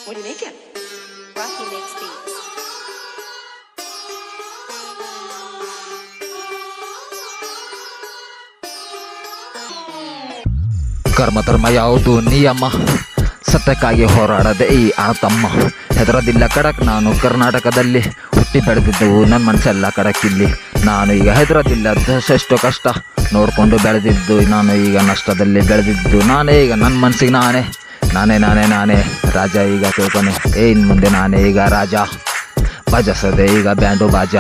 What are you making? Rocky makes beats. ಕರ್ಮಧರ್ಮ ಯಾವುದು ನಿಯಮ, ಸತ್ಯಕ್ಕಾಗಿ ಹೋರಾಡದೆ ಈ ಅಣತಮ್ಮ. ಹೆದರದಿಲ್ಲ ಖಡಕ್, ನಾನು ಕರ್ನಾಟಕದಲ್ಲಿ ಹುಟ್ಟಿ ಬೆಳೆದಿದ್ದವು, ನನ್ನ ಮನಸ್ಸೆಲ್ಲ ಖಡಕ್ಕಿಲ್ಲಿ. ನಾನು ಈಗ ಹೆದರದಿಲ್ಲ ಎಷ್ಟೋ ಕಷ್ಟ ನೋಡಿಕೊಂಡು ಬೆಳೆದಿದ್ದು, ನಾನು ಈಗ ನಷ್ಟದಲ್ಲಿ ಬೆಳೆದಿದ್ದು. ನಾನೇ ಈಗ ನನ್ನ ಮನಸ್ಸಿಗೆ ನಾನೇ ರಾಜ ಈಗ ತಿಳ್ಕೊನೆ. ಇನ್ನು ಮುಂದೆ ನಾನೇ ಈಗ ರಾಜ, ಬಜಸದೆ ಈಗ ಬ್ಯಾಂಡು ಬಾಜ.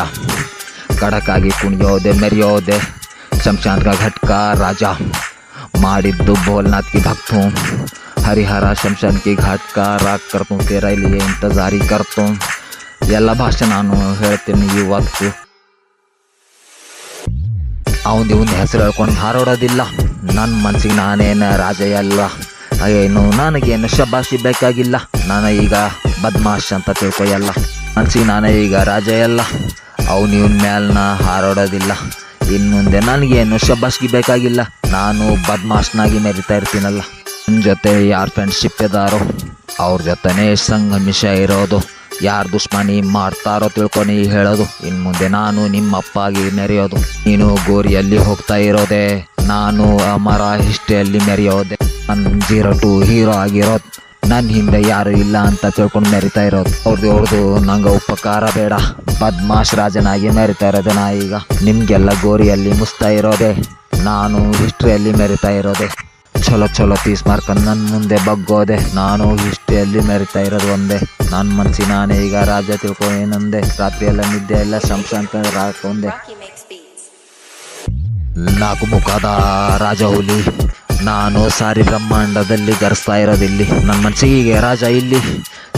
ಖಡಕ್ಕಾಗಿ ಕುಣಿಯೋದೆ ಮೆರೆಯೋದೆ, ಶಮಶಾನ್ಕ ಘಟ್ಕ ರಾಜ. ಮಾಡಿದ್ದು ಭೋಲ್ನಾಥ್ की भक्त हूँ, हरिहरा शमशान की घाट का राग करता हूँ, तेरा लिए इंतज़ारी करता हूँ. ಎಲ್ಲ ಭಾಷೆ ನಾನು ಹೇಳ್ತೀನಿ ಇವತ್ತು. ಅವನ ಹೆಸರು ಹೇಳ್ಕೊಂಡು ಹಾರೋಡೋದಿಲ್ಲ, ನನ್ನ ಮನಸ್ಸಿಗೆ ನಾನೇನು ರಾಜ ಅಲ್ಲ. ಏನು ನನಗೇನು ಶಬಾಷಿ ಬೇಕಾಗಿಲ್ಲ, ನಾನು ಈಗ ಬದ್ಮಾಶ್ ಅಂತ ತಿಳ್ಕೊಯಲ್ಲ. ಮನಸ್ಸಿಗೆ ನಾನೇ ಈಗ ರಾಜ ಅಲ್ಲ, ಇವನ ಮೇಲೆ ಹಾರೋಡೋದಿಲ್ಲ. ಇನ್ನು ಮುಂದೆ ನನಗೇನು ಶಬಾಷ್ಗಿ ಬೇಕಾಗಿಲ್ಲ, ನಾನು ಬದ್ಮಾಷ್ನಾಗಿ ಮೆರಿತಾ ಇರ್ತೀನಲ್ಲ. ನನ್ನ ಜೊತೆ ಯಾರು ಫ್ರೆಂಡ್ಶಿಪ್ ಇದ್ದಾರೋ ಅವ್ರ ಜೊತೆನೇ ಸಂಗಮಿಷ ಇರೋದು. ಯಾರು ದುಶ್ಮನಿ ಮಾಡ್ತಾರೋ ತಿಳ್ಕೊಂಡು ಹೇಳೋದು. ಇನ್ನು ಮುಂದೆ ನಾನು ನಿಮ್ಮಪ್ಪಾಗಿ ಮೆರೆಯೋದು. ನೀನು ಗೋರಿಯಲ್ಲಿ ಹೋಗ್ತಾ ಇರೋದೆ, ನಾನು ಅಮರ ಹಿಸ್ಟ್ರಿಯಲ್ಲಿ ಮೆರೆಯೋದೆ. ನನ್ನ 0 ಹೀರೋ ಆಗಿರೋದು, ನನ್ನ ಹಿಂದೆ ಯಾರು ಇಲ್ಲ ಅಂತ ತಿಳ್ಕೊಂಡು ಮೆರಿತಾ ಇರೋದು. ಅವ್ರದ್ದು ನಂಗೆ ಉಪಕಾರ ಬೇಡ, ಬದ್ಮಾಶ್ ರಾಜನಾಗಿ ಮೆರಿತಾ ಇರೋದೆ. ನಾ ಈಗ ನಿಮಗೆಲ್ಲ ಗೋರಿಯಲ್ಲಿ ಮುಸ್ತಾ ಇರೋದೆ, ನಾನು ಹಿಸ್ಟ್ರಿಯಲ್ಲಿ ಮೆರಿತಾ ಇರೋದೆ. ಚಲೋ ಪೀಸ್ ಮಾರ್ಕೊಂಡು ನನ್ನ ಮುಂದೆ ಬಗ್ಗೋದೆ, ನಾನು ಹಿಸ್ಟ್ರಿಯಲ್ಲಿ ಮೆರಿತಾ ಇರೋದು ಒಂದೇ. ನನ್ನ ಮನಸ್ಸಿಗೆ ನಾನೇ ಈಗ ರಾಜ ತಿಳ್ಕೊಂಡೆ. ರಾತ್ರಿ ಎಲ್ಲ ನಿದ್ದೆ ಎಲ್ಲ ಶಂಶಾಂತ ರಾಕೊಂಡೆ. Rocky makes beats. 4 ಮುಖದ ರಾಜ ಹುಲಿ ನಾನು, ಸಾರಿ ಬ್ರಹ್ಮಾಂಡದಲ್ಲಿ ಗರ್ಸ್ತಾ ಇರೋದಿಲ್ಲಿ. ನನ್ನ ಮನಸ್ಸಿಗೆ ರಾಜ ಇಲ್ಲಿ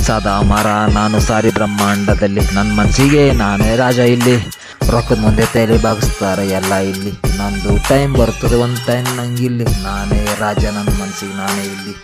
ಸದಾ ಮರ, ನಾನು ಸಾರಿ ಬ್ರಹ್ಮಾಂಡದಲ್ಲಿ. ನನ್ನ ಮನಸ್ಸಿಗೆ ನಾನೇ ರಾಜ ಇಲ್ಲಿ. ರೊಕ್ಕದ ಮುಂದೆ ತಲೆ ಬಾಗಿಸ್ತಾರೆ ಎಲ್ಲ ಇಲ್ಲಿ. ನಂದು ಟೈಮ್ ಬರ್ತದೆ, ಒಂದು ಟೈಮ್ ನಂಗಿಲ್ಲಿ. ನಾನೇ ರಾಜ, ನನ್ನ ಮನಸ್ಸಿಗೆ ನಾನೇ ಇಲ್ಲಿ.